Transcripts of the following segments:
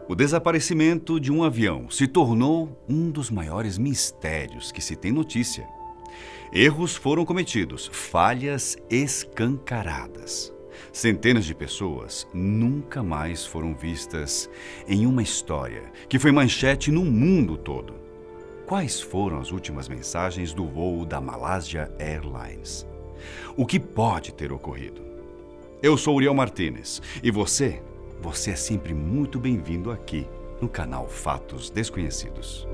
O desaparecimento de um avião se tornou um dos maiores mistérios que se tem notícia. Erros foram cometidos, falhas escancaradas. Centenas de pessoas nunca mais foram vistas em uma história que foi manchete no mundo todo. Quais foram as últimas mensagens do voo da Malaysia Airlines? O que pode ter ocorrido? Eu sou Uriel Martínez e você é sempre muito bem-vindo aqui no canal Fatos Desconhecidos.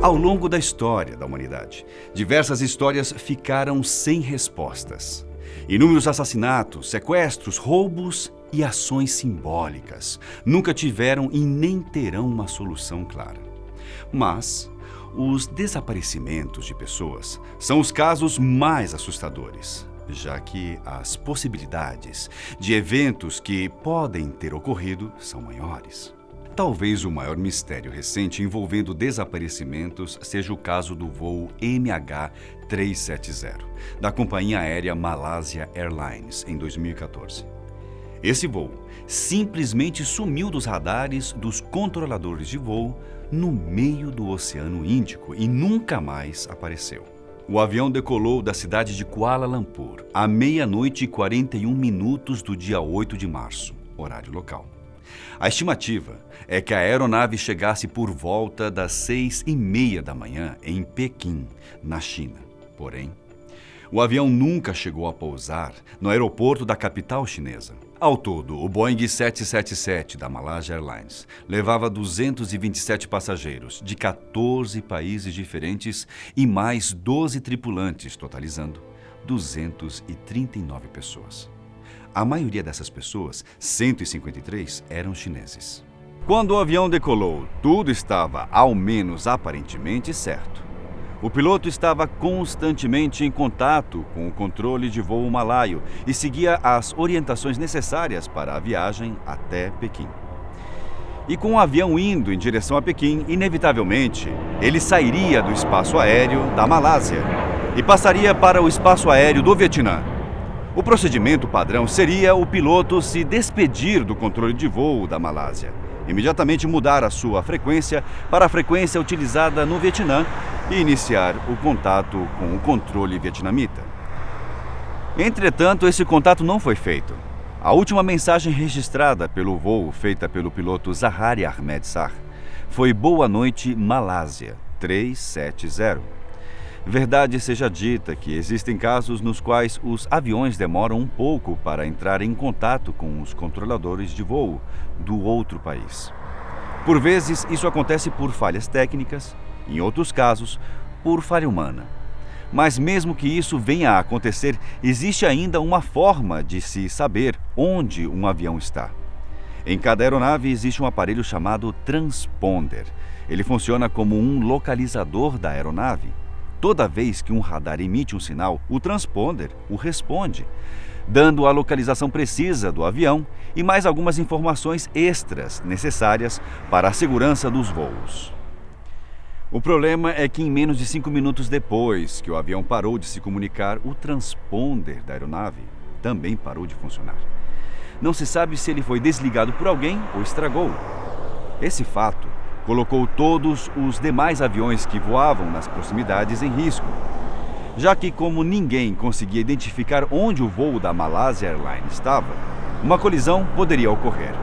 Ao longo da história da humanidade, diversas histórias ficaram sem respostas. Inúmeros assassinatos, sequestros, roubos e ações simbólicas nunca tiveram e nem terão uma solução clara. Mas os desaparecimentos de pessoas são os casos mais assustadores, já que as possibilidades de eventos que podem ter ocorrido são maiores. Talvez o maior mistério recente envolvendo desaparecimentos seja o caso do voo MH370, da companhia aérea Malaysia Airlines, em 2014. Esse voo simplesmente sumiu dos radares dos controladores de voo no meio do Oceano Índico e nunca mais apareceu. O avião decolou da cidade de Kuala Lumpur à 00:41 do dia 8 de março, horário local. A estimativa é que a aeronave chegasse por volta das 6:30 da manhã em Pequim, na China. Porém, o avião nunca chegou a pousar no aeroporto da capital chinesa. Ao todo, o Boeing 777 da Malaysia Airlines levava 227 passageiros de 14 países diferentes e mais 12 tripulantes, totalizando 239 pessoas. A maioria dessas pessoas, 153, eram chineses. Quando o avião decolou, tudo estava, ao menos aparentemente, certo. O piloto estava constantemente em contato com o controle de voo malaio e seguia as orientações necessárias para a viagem até Pequim. E com o avião indo em direção a Pequim, inevitavelmente, ele sairia do espaço aéreo da Malásia e passaria para o espaço aéreo do Vietnã. O procedimento padrão seria o piloto se despedir do controle de voo da Malásia, imediatamente mudar a sua frequência para a frequência utilizada no Vietnã e iniciar o contato com o controle vietnamita. Entretanto, esse contato não foi feito. A última mensagem registrada pelo voo, feita pelo piloto Zahari Ahmed Shah, foi "Boa noite, Malásia 370". Verdade seja dita que existem casos nos quais os aviões demoram um pouco para entrar em contato com os controladores de voo do outro país. Por vezes, isso acontece por falhas técnicas, em outros casos, por falha humana. Mas mesmo que isso venha a acontecer, existe ainda uma forma de se saber onde um avião está. Em cada aeronave existe um aparelho chamado transponder. Ele funciona como um localizador da aeronave. Toda vez que um radar emite um sinal, o transponder o responde, dando a localização precisa do avião e mais algumas informações extras necessárias para a segurança dos voos. O problema é que em menos de 5 minutos depois que o avião parou de se comunicar, o transponder da aeronave também parou de funcionar. Não se sabe se ele foi desligado por alguém ou estragou. Esse fato colocou todos os demais aviões que voavam nas proximidades em risco, já que, como ninguém conseguia identificar onde o voo da Malaysia Airlines estava, uma colisão poderia ocorrer.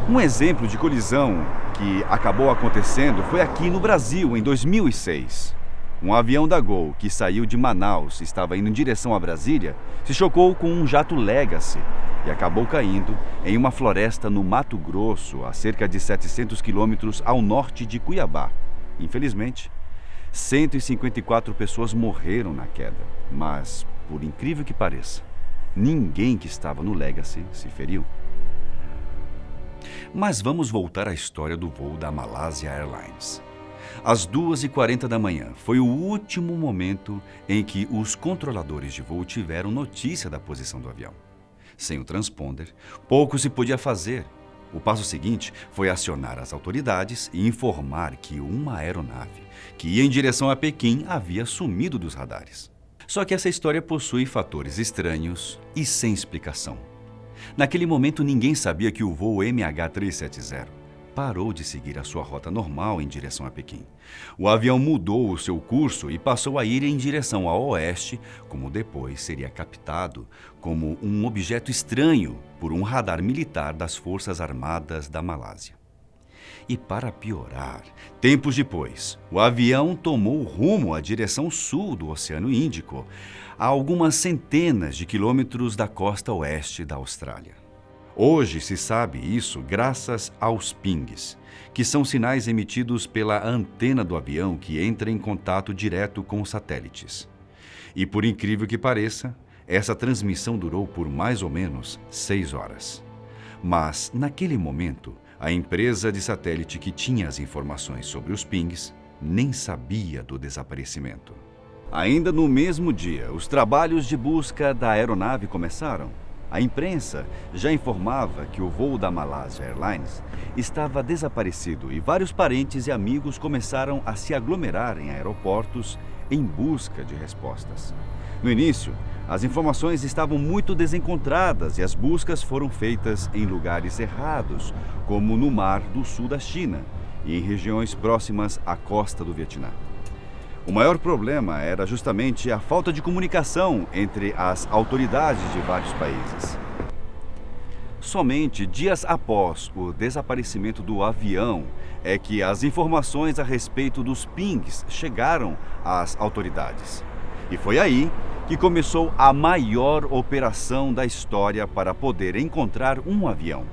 Um exemplo de colisão que acabou acontecendo foi aqui no Brasil, em 2006. Um avião da Gol, que saiu de Manaus e estava indo em direção a Brasília, se chocou com um jato Legacy e acabou caindo em uma floresta no Mato Grosso, a cerca de 700 quilômetros ao norte de Cuiabá. Infelizmente, 154 pessoas morreram na queda, mas, por incrível que pareça, ninguém que estava no Legacy se feriu. Mas vamos voltar à história do voo da Malaysia Airlines. Às 2:40 da manhã foi o último momento em que os controladores de voo tiveram notícia da posição do avião. Sem o transponder, pouco se podia fazer. O passo seguinte foi acionar as autoridades e informar que uma aeronave que ia em direção a Pequim havia sumido dos radares. Só que essa história possui fatores estranhos e sem explicação. Naquele momento, ninguém sabia que o voo MH370 parou de seguir a sua rota normal em direção a Pequim. O avião mudou o seu curso e passou a ir em direção ao oeste, como depois seria captado como um objeto estranho por um radar militar das Forças Armadas da Malásia. E para piorar, tempos depois, o avião tomou rumo à direção sul do Oceano Índico, a algumas centenas de quilômetros da costa oeste da Austrália. Hoje se sabe isso graças aos pings, que são sinais emitidos pela antena do avião que entra em contato direto com os satélites. E por incrível que pareça, essa transmissão durou por mais ou menos 6 horas. Mas, naquele momento, a empresa de satélite que tinha as informações sobre os pings nem sabia do desaparecimento. Ainda no mesmo dia, os trabalhos de busca da aeronave começaram. A imprensa já informava que o voo da Malaysia Airlines estava desaparecido e vários parentes e amigos começaram a se aglomerar em aeroportos em busca de respostas. No início, as informações estavam muito desencontradas e as buscas foram feitas em lugares errados, como no mar do sul da China e em regiões próximas à costa do Vietnã. O maior problema era justamente a falta de comunicação entre as autoridades de vários países. Somente dias após o desaparecimento do avião é que as informações a respeito dos pings chegaram às autoridades. E foi aí que começou a maior operação da história para poder encontrar um avião.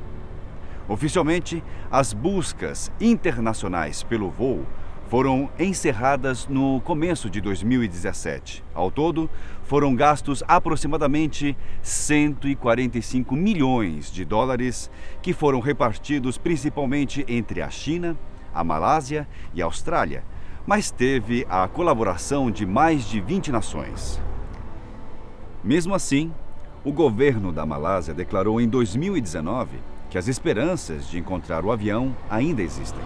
Oficialmente, as buscas internacionais pelo voo foram encerradas no começo de 2017. Ao todo, foram gastos aproximadamente 145 milhões de dólares, que foram repartidos principalmente entre a China, a Malásia e a Austrália, mas teve a colaboração de mais de 20 nações. Mesmo assim, o governo da Malásia declarou em 2019 que as esperanças de encontrar o avião ainda existem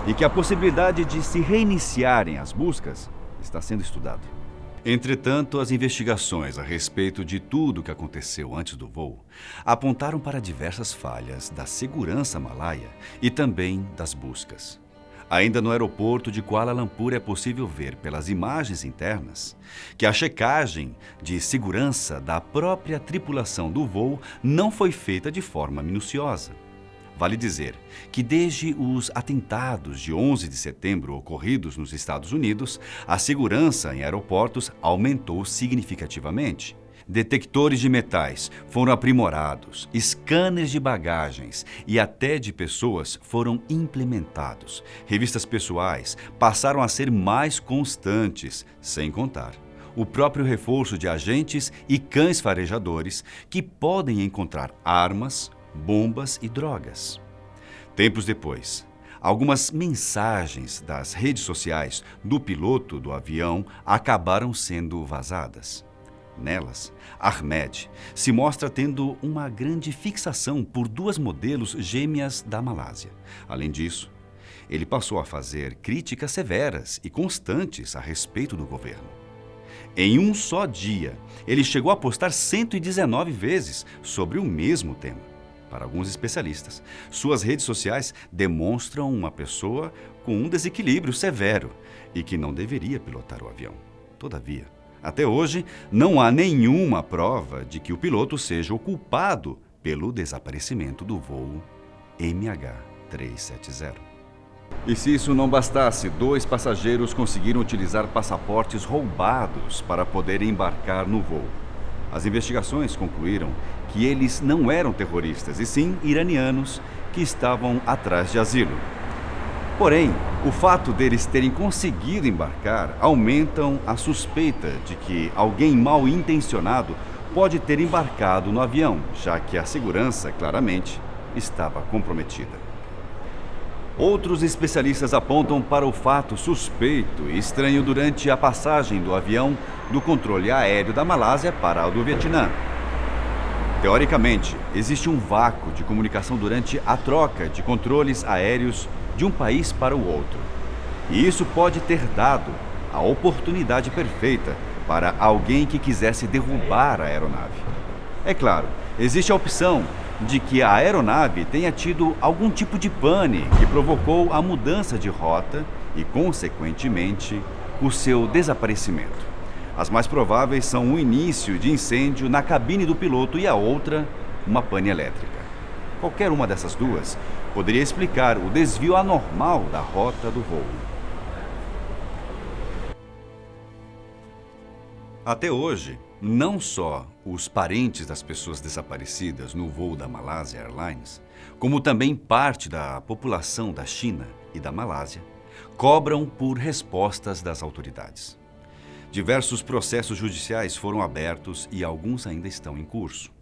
e que a possibilidade de se reiniciarem as buscas está sendo estudada. Entretanto, as investigações a respeito de tudo o que aconteceu antes do voo apontaram para diversas falhas da segurança malaia e também das buscas. Ainda no aeroporto de Kuala Lumpur é possível ver pelas imagens internas que a checagem de segurança da própria tripulação do voo não foi feita de forma minuciosa. Vale dizer que desde os atentados de 11 de setembro ocorridos nos Estados Unidos, a segurança em aeroportos aumentou significativamente. Detectores de metais foram aprimorados, scanners de bagagens e até de pessoas foram implementados. Revistas pessoais passaram a ser mais constantes, sem contar o próprio reforço de agentes e cães farejadores que podem encontrar armas, bombas e drogas. Tempos depois, algumas mensagens das redes sociais do piloto do avião acabaram sendo vazadas. Nelas, Ahmed se mostra tendo uma grande fixação por 2 modelos gêmeas da Malásia. Além disso, ele passou a fazer críticas severas e constantes a respeito do governo. Em um só dia, ele chegou a postar 119 vezes sobre o mesmo tema. Para alguns especialistas, suas redes sociais demonstram uma pessoa com um desequilíbrio severo e que não deveria pilotar o avião. Todavia, até hoje, não há nenhuma prova de que o piloto seja o culpado pelo desaparecimento do voo MH370. E se isso não bastasse, 2 passageiros conseguiram utilizar passaportes roubados para poder embarcar no voo. As investigações concluíram que eles não eram terroristas, e sim iranianos que estavam atrás de asilo. Porém, o fato deles terem conseguido embarcar aumentam a suspeita de que alguém mal intencionado pode ter embarcado no avião, já que a segurança, claramente, estava comprometida. Outros especialistas apontam para o fato suspeito e estranho durante a passagem do avião do controle aéreo da Malásia para o do Vietnã. Teoricamente, existe um vácuo de comunicação durante a troca de controles aéreos de um país para o outro. E isso pode ter dado a oportunidade perfeita para alguém que quisesse derrubar a aeronave. É claro, existe a opção de que a aeronave tenha tido algum tipo de pane que provocou a mudança de rota e, consequentemente, o seu desaparecimento. As mais prováveis são o início de incêndio na cabine do piloto e a outra, uma pane elétrica. Qualquer uma dessas duas poderia explicar o desvio anormal da rota do voo. Até hoje, não só os parentes das pessoas desaparecidas no voo da Malásia Airlines, como também parte da população da China e da Malásia, cobram por respostas das autoridades. Diversos processos judiciais foram abertos e alguns ainda estão em curso.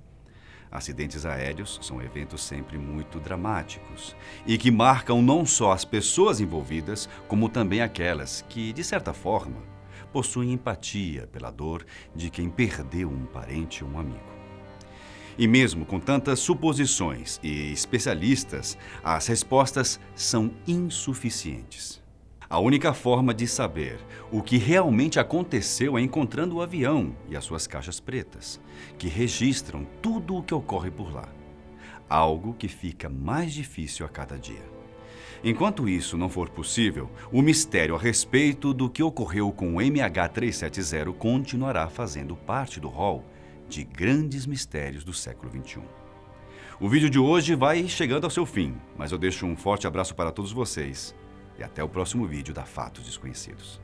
Acidentes aéreos são eventos sempre muito dramáticos e que marcam não só as pessoas envolvidas, como também aquelas que, de certa forma, possuem empatia pela dor de quem perdeu um parente ou um amigo. E mesmo com tantas suposições e especialistas, as respostas são insuficientes. A única forma de saber o que realmente aconteceu é encontrando o avião e as suas caixas pretas, que registram tudo o que ocorre por lá. Algo que fica mais difícil a cada dia. Enquanto isso não for possível, o mistério a respeito do que ocorreu com o MH370 continuará fazendo parte do rol de grandes mistérios do século XXI. O vídeo de hoje vai chegando ao seu fim, mas eu deixo um forte abraço para todos vocês e até o próximo vídeo da Fatos Desconhecidos.